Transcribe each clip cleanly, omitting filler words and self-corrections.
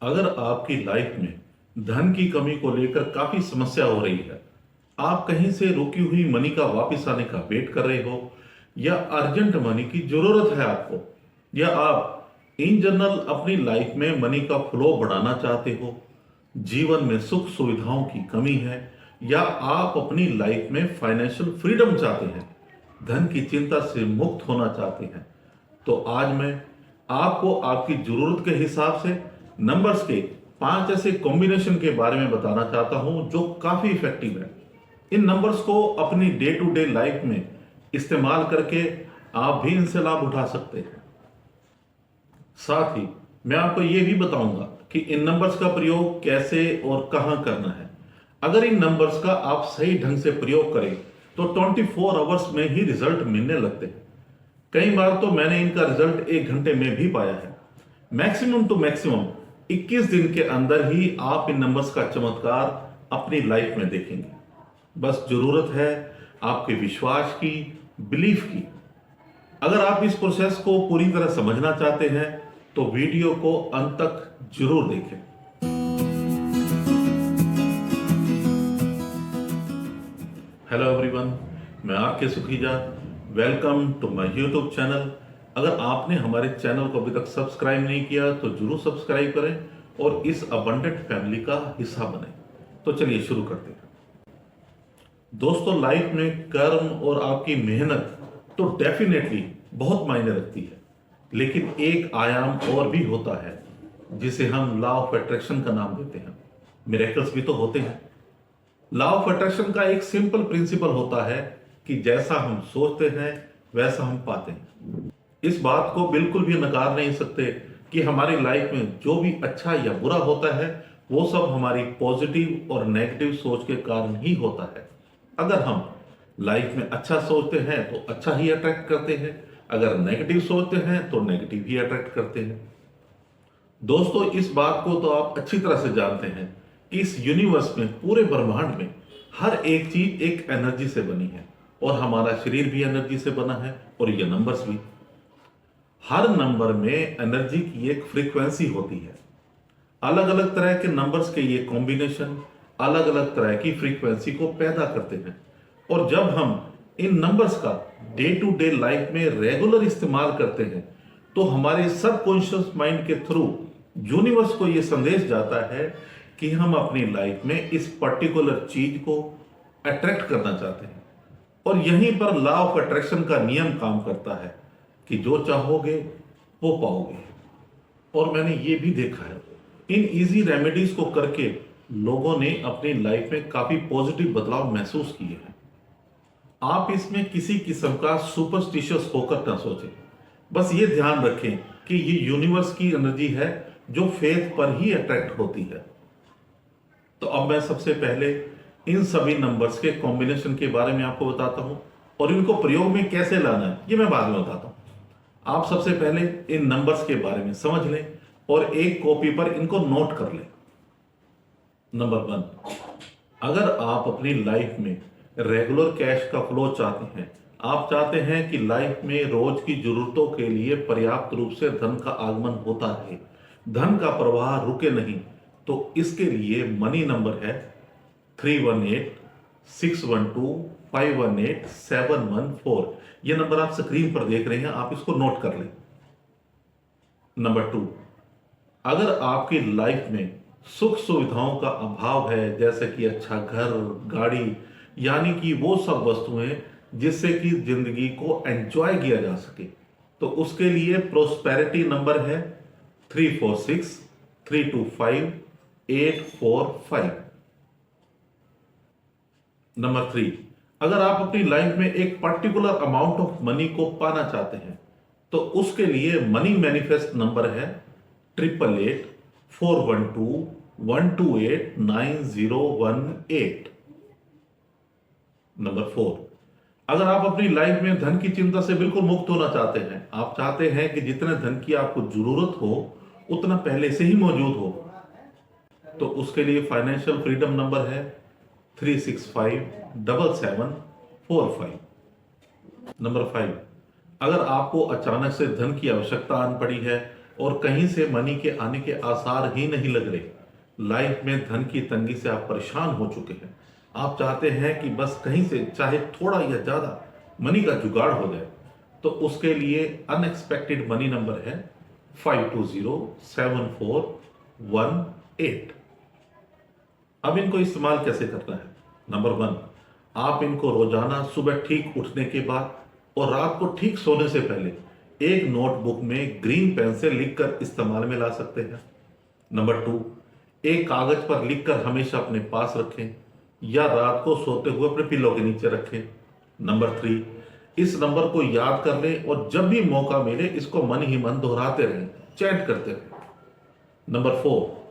अगर आपकी लाइफ में धन की कमी को लेकर काफी समस्या हो रही है, आप कहीं से रुकी हुई मनी का वापस आने का वेट कर रहे हो, या अर्जेंट मनी की जरूरत है आपको, या आप इन जनरल अपनी लाइफ में मनी का फ्लो बढ़ाना चाहते हो, जीवन में सुख सुविधाओं की कमी है, या आप अपनी लाइफ में फाइनेंशियल फ्रीडम चाहते हैं, धन की चिंता से मुक्त होना चाहते हैं, तो आज मैं आपको आपकी जरूरत के हिसाब से नंबर्स के 5 ऐसे कॉम्बिनेशन के बारे में बताना चाहता हूं जो काफी इफेक्टिव है। इन नंबर्स को अपनी डे टू डे लाइफ में इस्तेमाल करके आप भी इनसे लाभ उठा सकते हैं। साथ ही मैं आपको यह भी बताऊंगा कि इन नंबर्स का प्रयोग कैसे और कहां करना है। अगर इन नंबर्स का आप सही ढंग से प्रयोग करें तो 24 आवर्स में ही रिजल्ट मिलने लगते हैं। कई बार तो मैंने इनका रिजल्ट 1 घंटे में भी पाया है। मैक्सिमम टू मैक्सिमम 21 दिन के अंदर ही आप इन नंबर्स का चमत्कार अपनी लाइफ में देखेंगे। बस जरूरत है आपके विश्वास की, बिलीफ की। अगर आप इस प्रोसेस को पूरी तरह समझना चाहते हैं तो वीडियो को अंत तक जरूर देखें। हेलो एवरीवन, मैं आपके Sukhija. Welcome to my YouTube channel. अगर आपने हमारे चैनल को अभी तक सब्सक्राइब नहीं किया तो जरूर सब्सक्राइब करें और इस अबंडेंट फैमिली का हिस्सा बने। तो चलिए शुरू करते हैं। दोस्तों, लाइफ में कर्म और आपकी मेहनत तो डेफिनेटली बहुत मायने रखती है, लेकिन एक आयाम और भी होता है जिसे हम लॉ ऑफ अट्रैक्शन का नाम देते हैं। मिरेकल्स भी तो होते हैं। लॉ ऑफ अट्रैक्शन का एक सिंपल प्रिंसिपल होता है कि जैसा हम सोचते हैं वैसा हम पाते हैं। इस बात को बिल्कुल भी नकार नहीं सकते कि हमारी लाइफ में जो भी अच्छा या बुरा होता है वो सब हमारी पॉजिटिव और नेगेटिव सोच के कारण ही होता है। अगर हम लाइफ में अच्छा सोचते हैं तो अच्छा ही अट्रैक्ट करते हैं, अगर नेगेटिव सोचते हैं तो नेगेटिव ही अट्रैक्ट करते हैं। दोस्तों, इस बात को तो आप अच्छी तरह से जानते हैं कि इस यूनिवर्स में, पूरे ब्रह्मांड में हर एक चीज एक एनर्जी से बनी है और हमारा शरीर भी एनर्जी से बना है और ये नंबर्स भी। हर नंबर में एनर्जी की एक फ्रीक्वेंसी होती है। अलग अलग तरह के नंबर्स के ये कॉम्बिनेशन अलग अलग तरह की फ्रीक्वेंसी को पैदा करते हैं, और जब हम इन नंबर्स का डे टू डे लाइफ में रेगुलर इस्तेमाल करते हैं तो हमारे सबकॉन्शियस माइंड के थ्रू यूनिवर्स को यह संदेश जाता है कि हम अपनी लाइफ में इस पर्टिकुलर चीज को अट्रैक्ट करना चाहते हैं। और यहीं पर लॉ ऑफ अट्रैक्शन का नियम काम करता है कि जो चाहोगे वो पाओगे। और मैंने ये भी देखा है, इन इजी रेमेडीज को करके लोगों ने अपनी लाइफ में काफी पॉजिटिव बदलाव महसूस किए हैं। आप इसमें किसी किस्म का सुपरस्टिशियस होकर ना सोचें। बस ये ध्यान रखें कि ये यूनिवर्स की एनर्जी है जो फेथ पर ही अट्रैक्ट होती है। तो अब मैं सबसे पहले इन सभी नंबर्स के कॉम्बिनेशन के बारे में आपको बताता हूं, और इनको प्रयोग में कैसे लाना है ये मैं बाद में बताता हूं। आप सबसे पहले इन नंबर्स के बारे में समझ लें और एक कॉपी पर इनको नोट कर लें। नंबर 1, अगर आप अपनी लाइफ में रेगुलर कैश का फ्लो चाहते हैं, आप चाहते हैं कि लाइफ में रोज की जरूरतों के लिए पर्याप्त रूप से धन का आगमन होता रहे, धन का प्रवाह रुके नहीं, तो इसके लिए मनी नंबर है 318-612-518-714। ये नंबर आप स्क्रीन पर देख रहे हैं, आप इसको नोट कर लें। नंबर 2, अगर आपकी लाइफ में सुख सुविधाओं का अभाव है, जैसे कि अच्छा घर, गाड़ी, यानी कि वो सब वस्तुएं जिससे कि जिंदगी को एंजॉय किया जा सके, तो उसके लिए प्रोस्पेरिटी नंबर है 346-325-845। नंबर 3, अगर आप अपनी लाइफ में एक पर्टिकुलर अमाउंट ऑफ मनी को पाना चाहते हैं तो उसके लिए मनी मैनिफेस्ट नंबर है 888-412-128-9018। नंबर 4, अगर आप अपनी लाइफ में धन की चिंता से बिल्कुल मुक्त होना चाहते हैं, आप चाहते हैं कि जितने धन की आपको जरूरत हो उतना पहले से ही मौजूद हो, तो उसके लिए फाइनेंशियल फ्रीडम नंबर है 365-7745। नंबर 5, अगर आपको अचानक से धन की आवश्यकता आन पड़ी है और कहीं से मनी के आने के आसार ही नहीं लग रहे। लाइफ में धन की तंगी से आप परेशान हो चुके हैं। आप चाहते हैं कि बस कहीं से चाहे थोड़ा या ज्यादा मनी का जुगाड़ हो जाए। तो उसके लिए अनएक्सपेक्टेड मनी नंबर है 520741 अब इनको इस्तेमाल कैसे करना है। नंबर 1, आप इनको रोजाना सुबह ठीक उठने के बाद और रात को ठीक सोने से पहले एक नोटबुक में ग्रीन पेन से लिखकर इस्तेमाल में ला सकते हैं। नंबर 2, एक कागज पर लिखकर हमेशा अपने पास रखें या रात को सोते हुए अपने पिलो के नीचे रखें। नंबर 3, इस नंबर को याद कर लें और जब भी मौका मिले इसको मन ही मन दोहराते रहें, चैंट करते रहें। नंबर 4,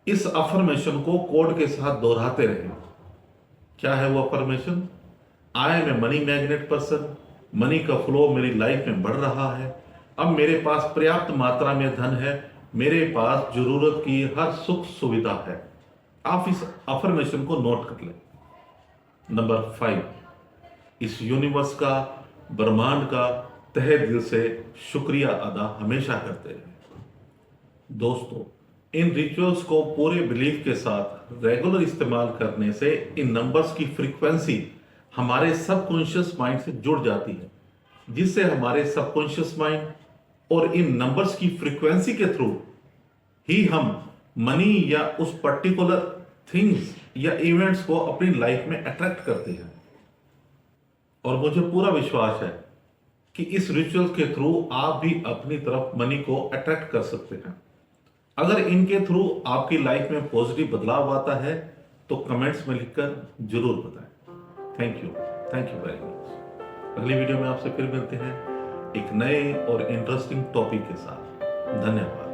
इस अफर्मेशन को कोड के साथ दोहराते रहें। क्या है वो affirmation? I am a money magnet person, money का फ्लो मेरी लाइफ में बढ़ रहा है, अब मेरे पास पर्याप्त मात्रा में धन है, मेरे पास जरूरत की हर सुख सुविधा है। आप इस अफर्मेशन को नोट कर लें। नंबर 5, इस यूनिवर्स का, ब्रह्मांड का तहे दिल से शुक्रिया अदा हमेशा करते रहें। दोस्तों, इन रिचुअल्स को पूरे बिलीफ के साथ रेगुलर इस्तेमाल करने से इन नंबर्स की फ्रीक्वेंसी हमारे सबकॉन्शियस माइंड से जुड़ जाती है, जिससे हमारे सबकॉन्शियस माइंड और इन नंबर्स की फ्रीक्वेंसी के थ्रू ही हम मनी या उस पर्टिकुलर थिंग्स या इवेंट्स को अपनी लाइफ में अट्रैक्ट करते हैं। और मुझे पूरा विश्वास है कि इस रिचुअल के थ्रू आप भी अपनी तरफ मनी को अट्रैक्ट कर सकते हैं। अगर इनके थ्रू आपकी लाइफ में पॉजिटिव बदलाव आता है तो कमेंट्स में लिखकर जरूर बताएं। Thank you very much. अगली वीडियो में आपसे फिर मिलते हैं एक नए और इंटरेस्टिंग टॉपिक के साथ। धन्यवाद।